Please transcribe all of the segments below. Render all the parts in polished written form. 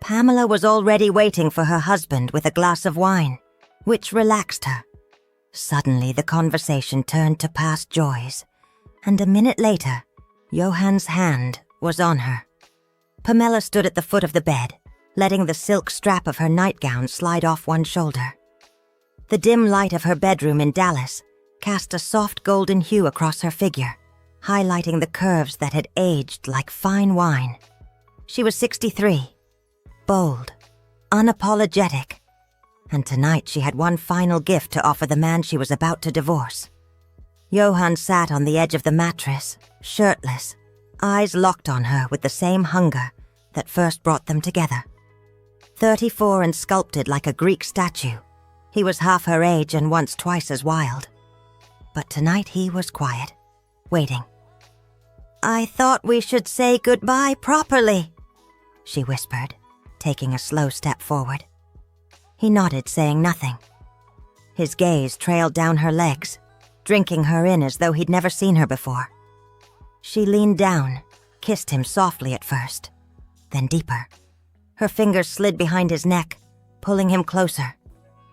Pamella was already waiting for her husband with a glass of wine, which relaxed her. Suddenly, the conversation turned to past joys, and a minute later, Johann's hand was on her. Pamella stood at the foot of the bed, letting the silk strap of her nightgown slide off one shoulder. The dim light of her bedroom in Dallas cast a soft golden hue across her figure, highlighting the curves that had aged like fine wine. She was 63, bold, unapologetic, and tonight she had one final gift to offer the man she was about to divorce. Johann sat on the edge of the mattress, shirtless, eyes locked on her with the same hunger that first brought them together. 34 and sculpted like a Greek statue, he was half her age and once twice as wild. But tonight he was quiet, waiting. "I thought we should say goodbye properly," she whispered, taking a slow step forward. He nodded, saying nothing. His gaze trailed down her legs, drinking her in as though he'd never seen her before. She leaned down, kissed him softly at first, then deeper. Her fingers slid behind his neck, pulling him closer.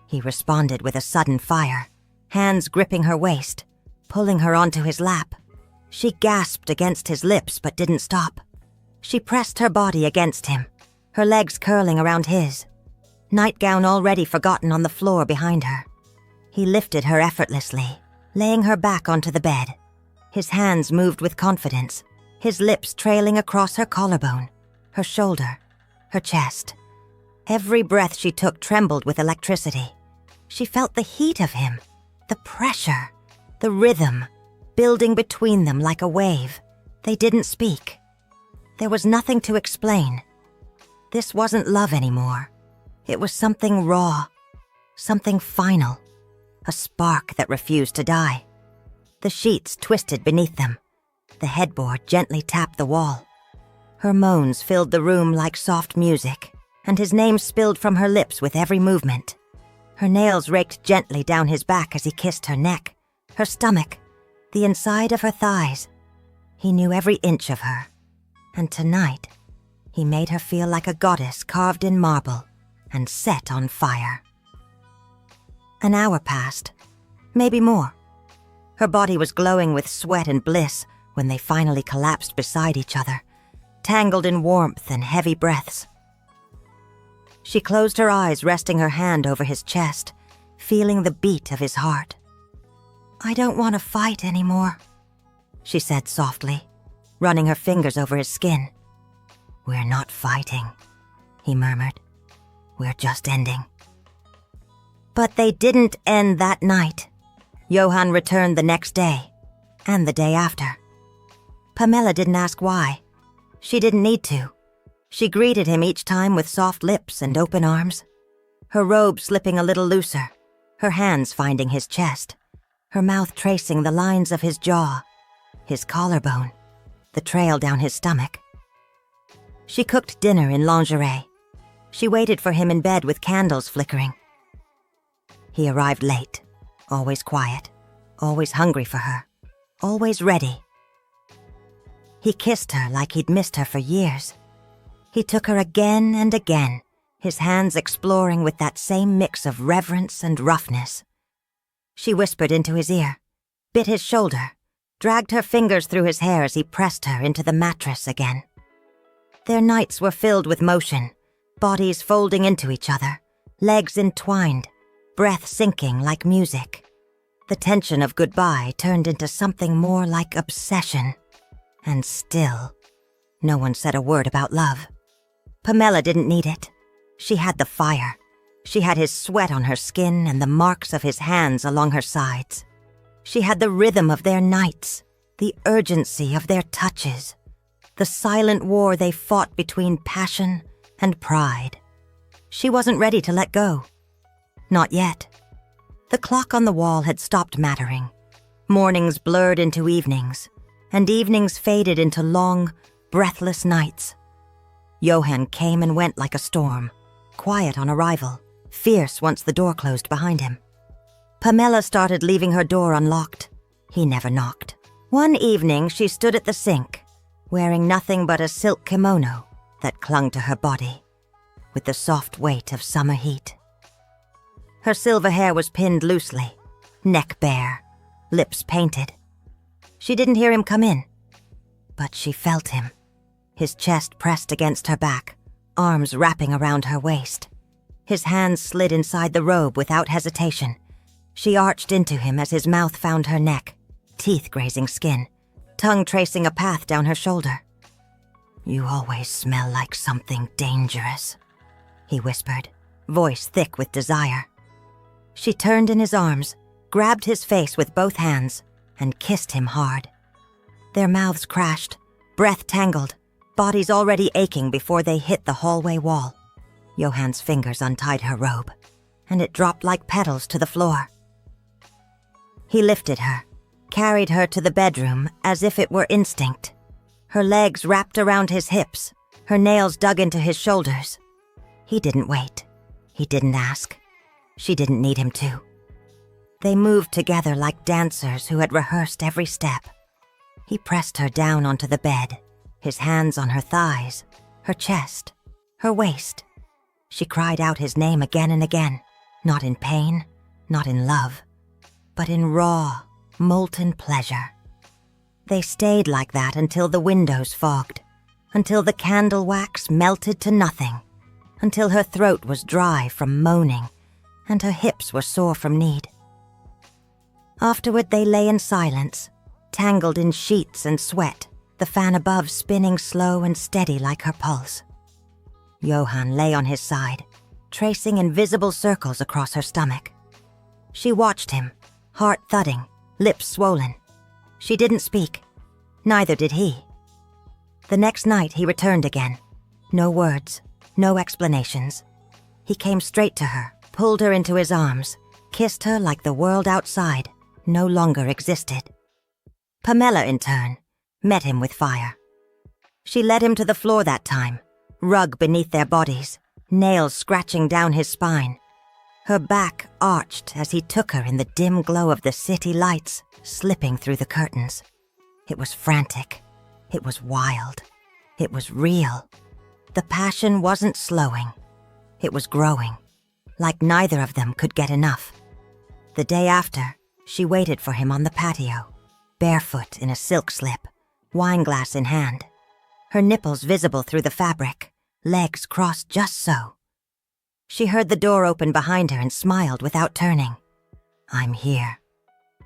He responded with a sudden fire, hands gripping her waist, pulling her onto his lap. She gasped against his lips but didn't stop. She pressed her body against him, her legs curling around his, nightgown already forgotten on the floor behind her. He lifted her effortlessly, laying her back onto the bed. His hands moved with confidence, his lips trailing across her collarbone, her shoulder, her chest. Every breath she took trembled with electricity. She felt the heat of him, the pressure, the rhythm, building between them like a wave. They didn't speak. There was nothing to explain. This wasn't love anymore. It was something raw, something final, a spark that refused to die. The sheets twisted beneath them. The headboard gently tapped the wall. Her moans filled the room like soft music, and his name spilled from her lips with every movement. Her nails raked gently down his back as he kissed her neck, her stomach, the inside of her thighs. He knew every inch of her, and tonight, he made her feel like a goddess carved in marble and set on fire. An hour passed, maybe more. Her body was glowing with sweat and bliss when they finally collapsed beside each other, tangled in warmth and heavy breaths. She closed her eyes, resting her hand over his chest, feeling the beat of his heart. "I don't want to fight anymore," she said softly, running her fingers over his skin. "We're not fighting," he murmured. "We're just ending." But they didn't end that night. Johann returned the next day, and the day after. Pamella didn't ask why. She didn't need to. She greeted him each time with soft lips and open arms, her robe slipping a little looser, her hands finding his chest, her mouth tracing the lines of his jaw, his collarbone, the trail down his stomach. She cooked dinner in lingerie. She waited for him in bed with candles flickering. He arrived late, always quiet, always hungry for her, always ready. He kissed her like he'd missed her for years. He took her again and again, his hands exploring with that same mix of reverence and roughness. She whispered into his ear, bit his shoulder, dragged her fingers through his hair as he pressed her into the mattress again. Their nights were filled with motion, bodies folding into each other, legs entwined, breath sinking like music. The tension of goodbye turned into something more like obsession. And still, no one said a word about love. Pamella didn't need it. She had the fire. She had his sweat on her skin and the marks of his hands along her sides. She had the rhythm of their nights, the urgency of their touches, the silent war they fought between passion and pride. She wasn't ready to let go. Not yet. The clock on the wall had stopped mattering. Mornings blurred into evenings, and evenings faded into long, breathless nights. Johann came and went like a storm, quiet on arrival, fierce once the door closed behind him. Pamella started leaving her door unlocked. He never knocked. One evening, she stood at the sink, wearing nothing but a silk kimono that clung to her body. with the soft weight of summer heat. Her silver hair was pinned loosely, neck bare, lips painted. She didn't hear him come in, but she felt him, his chest pressed against her back, arms wrapping around her waist. His hands slid inside the robe without hesitation. She arched into him as his mouth found her neck, teeth grazing skin, tongue tracing a path down her shoulder. "You always smell like something dangerous," he whispered, voice thick with desire. She turned in his arms, grabbed his face with both hands, and kissed him hard. Their mouths crashed, breath tangled, bodies already aching before they hit the hallway wall. Johann's fingers untied her robe, and it dropped like petals to the floor. He lifted her, carried her to the bedroom as if it were instinct. Her legs wrapped around his hips, her nails dug into his shoulders. He didn't wait. He didn't ask. She didn't need him to. They moved together like dancers who had rehearsed every step. He pressed her down onto the bed, his hands on her thighs, her chest, her waist. She cried out his name again and again, not in pain, not in love, but in raw, molten pleasure. They stayed like that until the windows fogged, until the candle wax melted to nothing, until her throat was dry from moaning and her hips were sore from need. Afterward, they lay in silence, tangled in sheets and sweat, the fan above spinning slow and steady like her pulse. Johann lay on his side, tracing invisible circles across her stomach. She watched him, heart thudding, lips swollen. She didn't speak. Neither did he. The next night he returned again. No words, no explanations. He came straight to her, pulled her into his arms, kissed her like the world outside no longer existed. Pamella, in turn, met him with fire. She led him to the floor that time, rug beneath their bodies, nails scratching down his spine. Her back arched as he took her in the dim glow of the city lights, slipping through the curtains. It was frantic. It was wild. It was real. The passion wasn't slowing. It was growing, like neither of them could get enough. The day after, she waited for him on the patio, barefoot in a silk slip, wineglass in hand, her nipples visible through the fabric, legs crossed just so. She heard the door open behind her and smiled without turning. "I'm here,"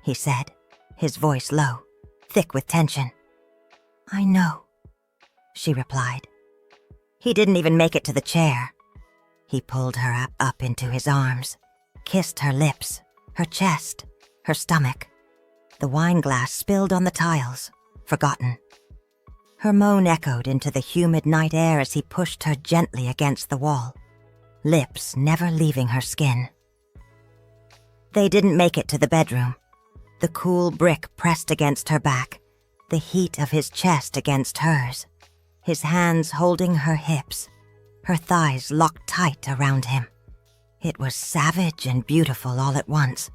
he said, his voice low, thick with tension. "I know," she replied. He didn't even make it to the chair. He pulled her up into his arms, kissed her lips, her chest, her stomach. The wineglass spilled on the tiles, forgotten. Her moan echoed into the humid night air as he pushed her gently against the wall, lips never leaving her skin. They didn't make it to the bedroom. The cool brick pressed against her back, the heat of his chest against hers, his hands holding her hips, her thighs locked tight around him. It was savage and beautiful all at once.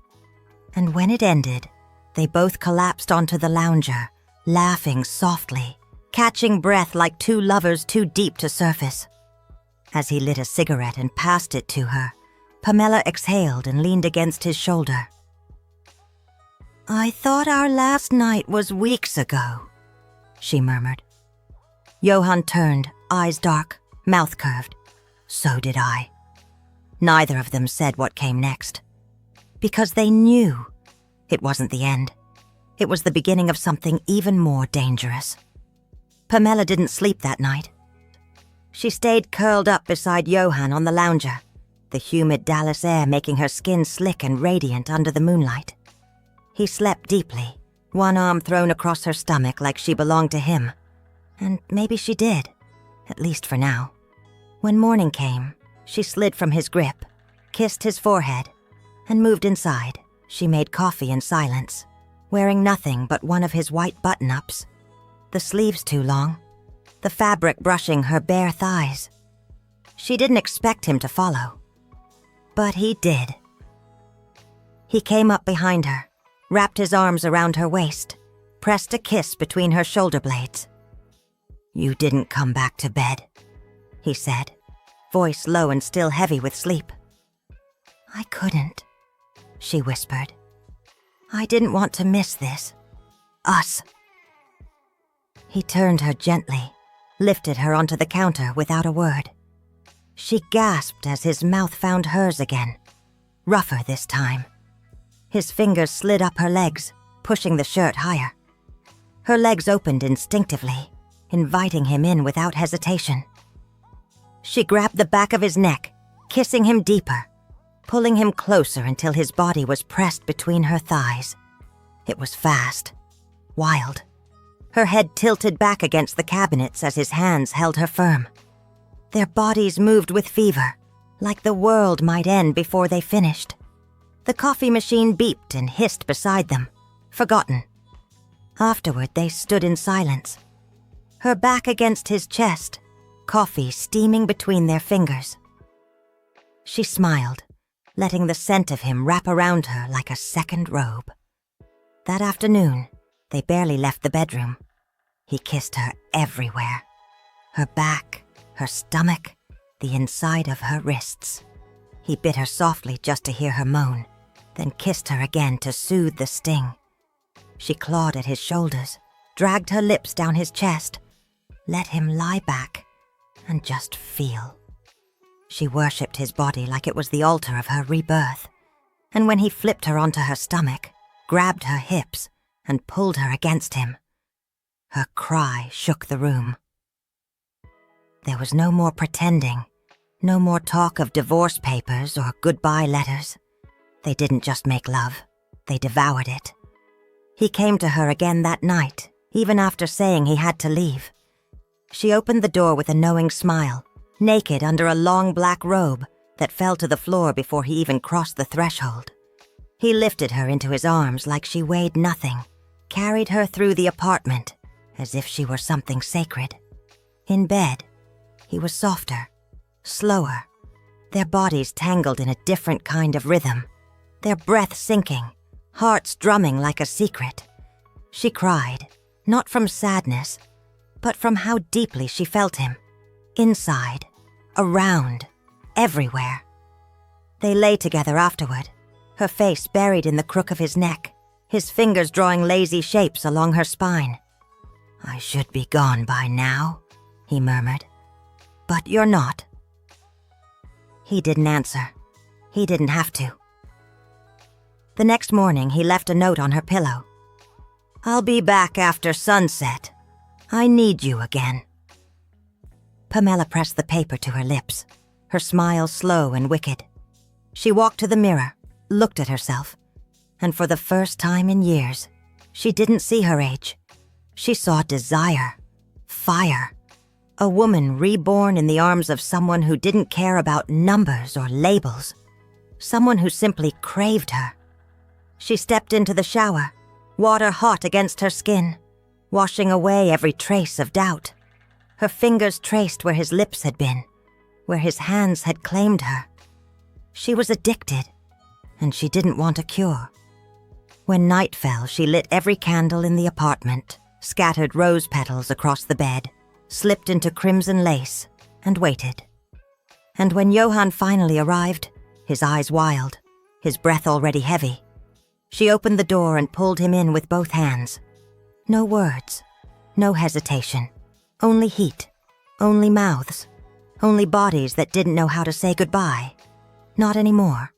And when it ended, they both collapsed onto the lounger, laughing softly, catching breath like two lovers too deep to surface. As he lit a cigarette and passed it to her, Pamella exhaled and leaned against his shoulder. "I thought our last night was weeks ago," she murmured. Johann turned, eyes dark, mouth curved. So did I. Neither of them said what came next. Because they knew it wasn't the end. It was the beginning of something even more dangerous. Pamella didn't sleep that night. She stayed curled up beside Johann on the lounger, the humid Dallas air making her skin slick and radiant under the moonlight. He slept deeply, one arm thrown across her stomach like she belonged to him. And maybe she did, at least for now. When morning came, she slid from his grip, kissed his forehead, and moved inside. She made coffee in silence, wearing nothing but one of his white button-ups, the sleeves too long, the fabric brushing her bare thighs. She didn't expect him to follow, but he did. He came up behind her, wrapped his arms around her waist, pressed a kiss between her shoulder blades. "You didn't come back to bed," he said, voice low and still heavy with sleep. "I couldn't," she whispered. "I didn't want to miss this. Us." He turned her gently, lifted her onto the counter without a word. She gasped as his mouth found hers again, rougher this time. His fingers slid up her legs, pushing the shirt higher. Her legs opened instinctively, inviting him in without hesitation. She grabbed the back of his neck, kissing him deeper, pulling him closer until his body was pressed between her thighs. It was fast, wild. Her head tilted back against the cabinets as his hands held her firm. Their bodies moved with fever, like the world might end before they finished. The coffee machine beeped and hissed beside them, forgotten. Afterward, they stood in silence, her back against his chest, coffee steaming between their fingers. She smiled, letting the scent of him wrap around her like a second robe. That afternoon, they barely left the bedroom. He kissed her everywhere. Her back, her stomach, the inside of her wrists. He bit her softly just to hear her moan, then kissed her again to soothe the sting. She clawed at his shoulders, dragged her lips down his chest, let him lie back and just feel. She worshipped his body like it was the altar of her rebirth, and when he flipped her onto her stomach, grabbed her hips, and pulled her against him, her cry shook the room. There was no more pretending, no more talk of divorce papers or goodbye letters. They didn't just make love, they devoured it. He came to her again that night, even after saying he had to leave. She opened the door with a knowing smile, naked under a long black robe that fell to the floor before he even crossed the threshold. He lifted her into his arms like she weighed nothing, carried her through the apartment as if she were something sacred. In bed, he was softer, slower, their bodies tangled in a different kind of rhythm, their breath sinking, hearts drumming like a secret. She cried, not from sadness, but from how deeply she felt him. Inside, around, everywhere. They lay together afterward, her face buried in the crook of his neck, his fingers drawing lazy shapes along her spine. "I should be gone by now," he murmured. "But you're not." He didn't answer. He didn't have to. The next morning, he left a note on her pillow. "I'll be back after sunset. I need you again." Pamella pressed the paper to her lips, her smile slow and wicked. She walked to the mirror, looked at herself, and for the first time in years, she didn't see her age. She saw desire, fire, a woman reborn in the arms of someone who didn't care about numbers or labels, someone who simply craved her. She stepped into the shower, water hot against her skin, washing away every trace of doubt. Her fingers traced where his lips had been, where his hands had claimed her. She was addicted, and she didn't want a cure. When night fell, she lit every candle in the apartment, scattered rose petals across the bed, slipped into crimson lace, and waited. And when Johann finally arrived, his eyes wild, his breath already heavy, she opened the door and pulled him in with both hands. No words, no hesitation, only heat, only mouths, only bodies that didn't know how to say goodbye. Not anymore.